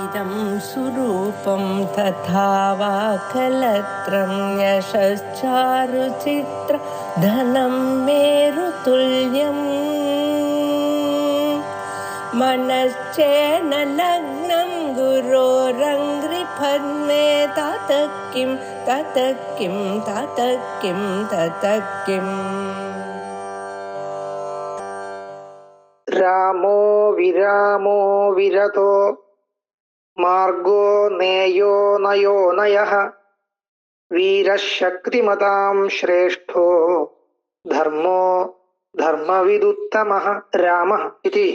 इदं सुरूपं तथा वा कलत्रं यशश्चारुचित्र धनं मेरुतुल्यम् मनश्चेन लग्नं गुरोरङ्घ्रिपद्मे ततः किं ततः किं ततः किं ततः किम् रामो विरामो विरतो मार्गो नेयो नयो नयः वीरः शक्तिमतां श्रेष्ठो धर्मो धर्मविदुत्तमः। रामः इति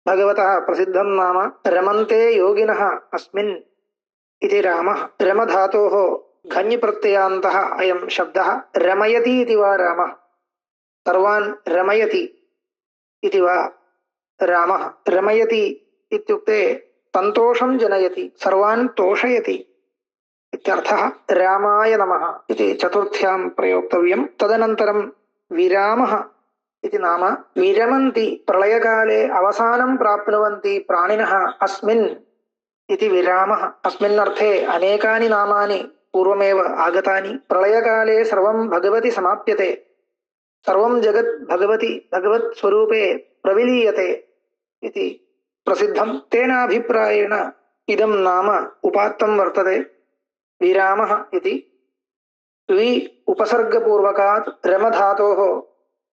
भगवतः प्रसिद्धं नाम रमन्ते योगिनः अस्मिन् इति रामः। रमधातोः घञ्प्रत्ययान्तः अयं शब्दः। रमयति इति वा रामः, सर्वान् रमयति इति वा रामः। रमयति इत्युक्ते सन्तोषं जनयति, सर्वान् तोषयति इत्यर्थः। रामाय नमः इति चतुर्थ्यां प्रयोक्तव्यं। तदनन्तरं विरामः इति नाम विरमन्ति, प्रलयकाले अवसानं प्राप्नुवन्ति प्राणिनः अस्मिन् इति विरामः। अस्मिन् अर्थे अनेकानि नामानि पूर्वमेव आगतानि। प्रलयकाले सर्वं भगवति समाप्यते, सर्वं जगत् भगवति भगवत् स्वरूपे प्रविलीयते इति प्रसिद्धं। तेन अभिप्रायेण इदं नाम उपात्तं वर्तते विरामः इति। वि उपसर्गपूर्वकात् रमधातोः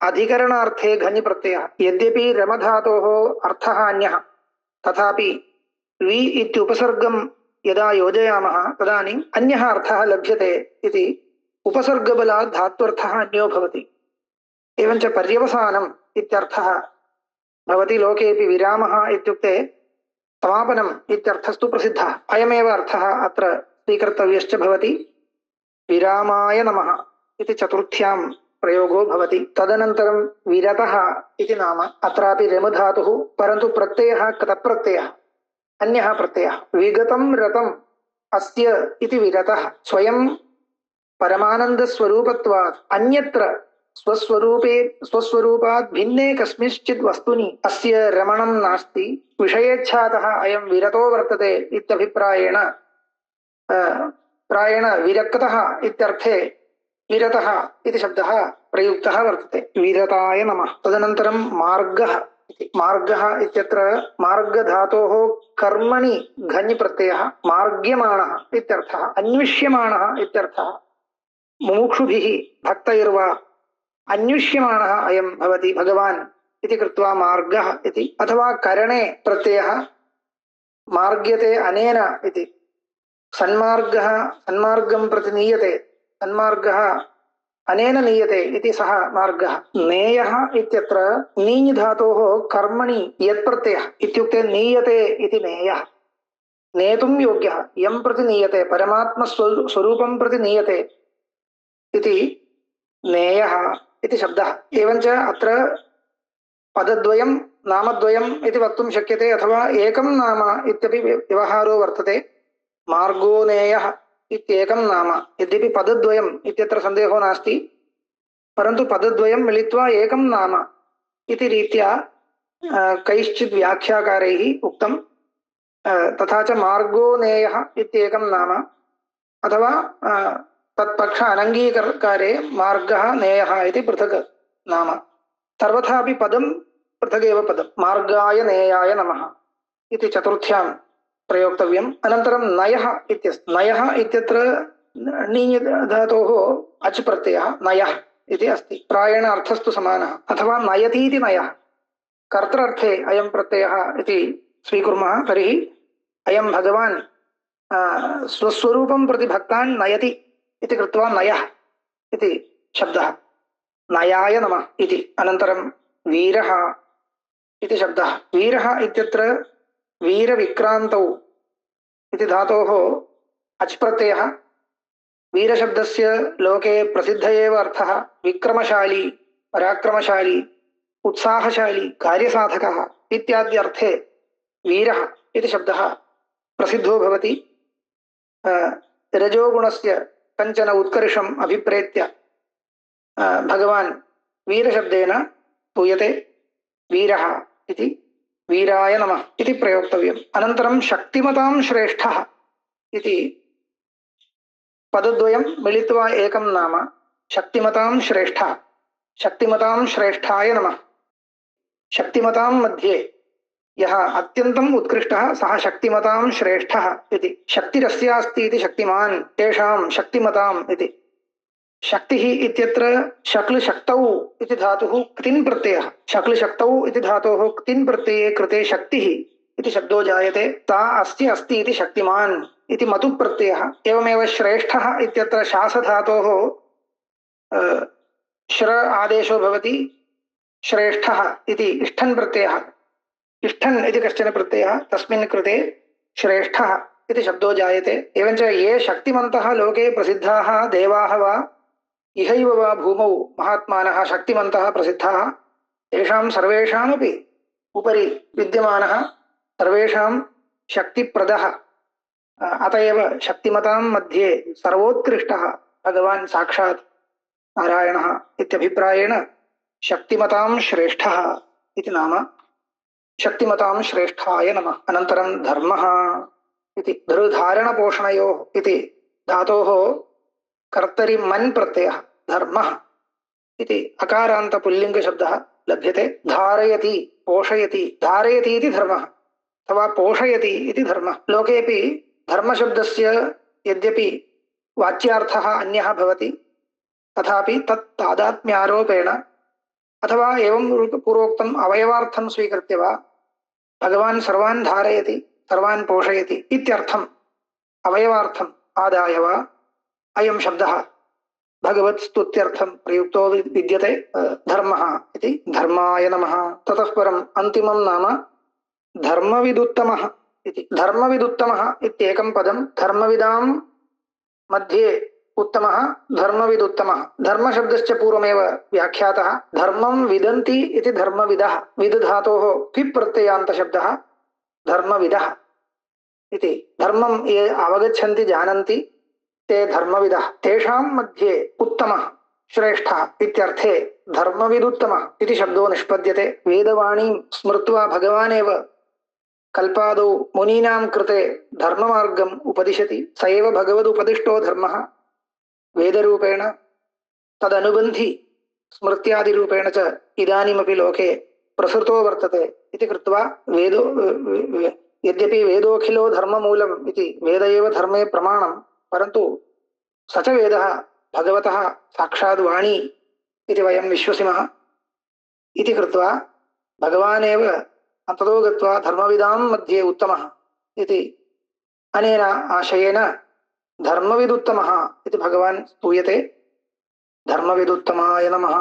अधिकरणार्थे घञ् प्रत्ययः। यद्यपि रमधातोः अर्थः अन्यः, तथापि वि इत्युपसर्गं यदा योजयामः तदानीम् अन्यः अर्थः लभ्यते इति उपसर्गबलात् धात्वर्थः अन्यो भवति। एवञ्च पर्यवसानम् इत्यर्थः भवति। लोकेऽपि विरामः इत्युक्ते समापनम् इत्यर्थस्तु प्रसिद्धः। अयमेव अर्थः अत्र स्वीकर्तव्यश्च भवति। विरामाय नमः इति चतुर्थ्यां प्रयोगो भवति। तदनन्तरं विरतः इति नाम। अत्रापि रमधातुः, परन्तु प्रत्ययः कतप्रत्ययः, अन्यः प्रत्ययः। विगतं रतम् अस्य इति विरतः। स्वयं परमानन्दस्वरूपत्वात् अन्यत्र स्वस्वरूपात् भिन्ने कस्मिंश्चित् वस्तुनि अस्य रमणं नास्ति। विषयेच्छातः अयं विरतो वर्तते इत्यभिप्रायेण प्रायेण विरक्तः इत्यर्थे विरतः इति शब्दः प्रयुक्तः वर्तते। विरताय नमः। तदनन्तरं मार्गः इति। मार्गः इत्यत्र मार्गधातोः कर्मणि घञ् प्रत्ययः। मार्ग्यमाणः इत्यर्थः, अन्विष्यमाणः इत्यर्थः। मुमुक्षुभिः भक्तैर्वा अन्विष्यमाणः अयं भवति भगवान् इति कृत्वा मार्गः इति। अथवा करणे प्रत्ययः मार्ग्यते अनेन इति। सन्मार्गः सन्मार्गं प्रति नीयते, सन्मार्गः अनेन नीयते इति सः मार्गः। नेयः इत्यत्र नीञ् धातोः कर्मणि यत् प्रत्ययः इत्युक्ते नीयते इति नेयः। नेतुं योग्यः, यं प्रति नीयते, परमात्मस्वरूपं प्रति नीयते इति नेयः इति शब्दः। एवञ्च अत्र पदद्वयं नामद्वयम् इति वक्तुं शक्यते, अथवा एकं नाम इत्यपि व्यवहारो वर्तते। मार्गो नेयः इत्येकं नाम। यद्यपि पदद्वयम् इत्यत्र सन्देहो नास्ति, परन्तु पदद्वयं मिलित्वा एकं नाम इति रीत्या कैश्चित् व्याख्याकारैः उक्तं। तथा च मार्गो नेयः इत्येकं नाम, अथवा तत्पक्ष अनङ्गीकारे मार्गः नेयः इति पृथक् नाम। सर्वथापि पदं पृथगेव पदं। मार्गाय नेयाय नमः इति चतुर्थ्यां प्रयोक्तव्यम्। अनन्तरं नयः इत्यस्ति। नयः इत्यत्र णीञ् धातोः अच् प्रत्ययः नयः इति अस्ति। प्रायेण अर्थस्तु समानः। अथवा नयतीति नयः, कर्तृर्थे अयं प्रत्ययः इति स्वीकुर्मः तर्हि अयं भगवान् स्वस्वरूपं प्रति भक्तान् नयति इति कृत्वा नयः इति शब्दः। नयाय नमः इति। अनन्तरं वीरः इति शब्दः। वीरः इत्यत्र वीरविक्रान्तौ इति धातोः अच् प्रत्ययः। वीरशब्दस्य लोके प्रसिद्ध एव अर्थः विक्रमशाली, पराक्रमशाली, उत्साहशाली, कार्यसाधकः इत्याद्यर्थे वीरः इति शब्दः प्रसिद्धो भवति। रजोगुणस्य कञ्चन उत्कर्षम् अभिप्रेत्य भगवान् वीरशब्देन स्तूयते। वीरः इति वीराय नमः इति प्रयोक्तव्यम्। अनन्तरं शक्तिमतां श्रेष्ठः इति पदद्वयं मिलित्वा एकं नाम शक्तिमतां श्रेष्ठः। शक्तिमतां श्रेष्ठाय नमः। शक्तिमतां मध्ये यः अत्यन्तम् उत्कृष्टः सः शक्तिमतां श्रेष्ठः इति। शक्तिरस्यास्ति इति शक्तिमान् तेषां शक्तिमताम् इति। शक्तिः इत्यत्र शक्ल शक्तौ इति धातुः क्तिन् प्रत्ययः। शक्ल शक्तौ इति धातोः क्तिन् प्रत्यये कृते शक्तिः इति शब्दो जायते। ता अस्ति अस्ति इति शक्तिमान् इति मतु प्रत्ययः। एवमेव श्रेष्ठः इत्यत्र शासधातोः श्र आदेशो भवति। श्रेष्ठः इति इष्ठन् प्रत्ययः। इष्ठन् इति कश्चन प्रत्ययः, तस्मिन् कृते श्रेष्ठः इति शब्दो जायते। एवञ्च ये शक्तिमन्तः लोके प्रसिद्धाः देवाः वा इहैव वा भूमौ महात्मानः शक्तिमन्तः प्रसिद्धाः, तेषां सर्वेषामपि उपरि विद्यमानः सर्वेषां शक्तिप्रदः अत एव शक्तिमतां मध्ये सर्वोत्कृष्टः भगवान् साक्षात् नारायणः इत्यभिप्रायेण शक्तिमतां श्रेष्ठः इति नाम। शक्तिमतां श्रेष्ठाय नमः। अनन्तरं धर्मः इति धृधारणपोषणयोः इति धातोः कर्तरि मन् प्रत्ययः धर्मः इति अकारान्त पुल्लिङ्गशब्दः लभ्यते। धारयति पोषयति, धारयति इति धर्मः अथवा पोषयति इति धर्मः। लोकेपि धर्मशब्दस्य यद्यपि वाच्यार्थः अन्यः भवति तथापि तत् तादात्म्यारोपेण अथवा एवं पूर्वोक्तम् अवयवार्थं स्वीकृत्य वा भगवान् सर्वान् धारयति सर्वान् पोषयति इत्यर्थम् अवयवार्थम् आदाय वा अयं शब्दः भगवत् स्तुत्यर्थं प्रयुक्तो विद्यते। धर्मः इति धर्माय नमः। ततः परम् अन्तिमं नाम धर्मविदुत्तमः इति। धर्मविदुत्तमः इत्येकं पदं धर्मविदां मध्ये उत्तमः धर्मविदुत्तमः। धर्मशब्दश्च पूर्वमेव व्याख्यातः। धर्मं विदन्ति इति धर्मविदः। विद् धातोः फिप् प्रत्ययान्तशब्दः धर्मविदः इति। धर्मं ये अवगच्छन्ति जानन्ति ते धर्मविदः, तेषां मध्ये उत्तमः श्रेष्ठः इत्यर्थे धर्मविदुत्तमः इति शब्दो निष्पद्यते। वेदवाणीं स्मृत्वा भगवानेव कल्पादौ मुनीनां कृते धर्ममार्गम् उपदिशति। स एव भगवदुपदिष्टो धर्मः वेदरूपेण, तदनुबन्धि स्मृत्यादिरूपेण च इदानीमपि लोके प्रसृतो वर्तते इति कृत्वा वेदो यद्यपि वेदोऽखिलो धर्ममूलम् इति वेद एव धर्मे प्रमाणं, परन्तु स च वेदः भगवतः साक्षात् वाणी इति वयं विश्वसिमः इति कृत्वा भगवानेव अन्ततो गत्वा धर्मविदां मध्ये उत्तमः इति अनेन आशयेन धर्मविदुत्तमः इति भगवान् स्तूयते। धर्मविदुत्तमाय नमः।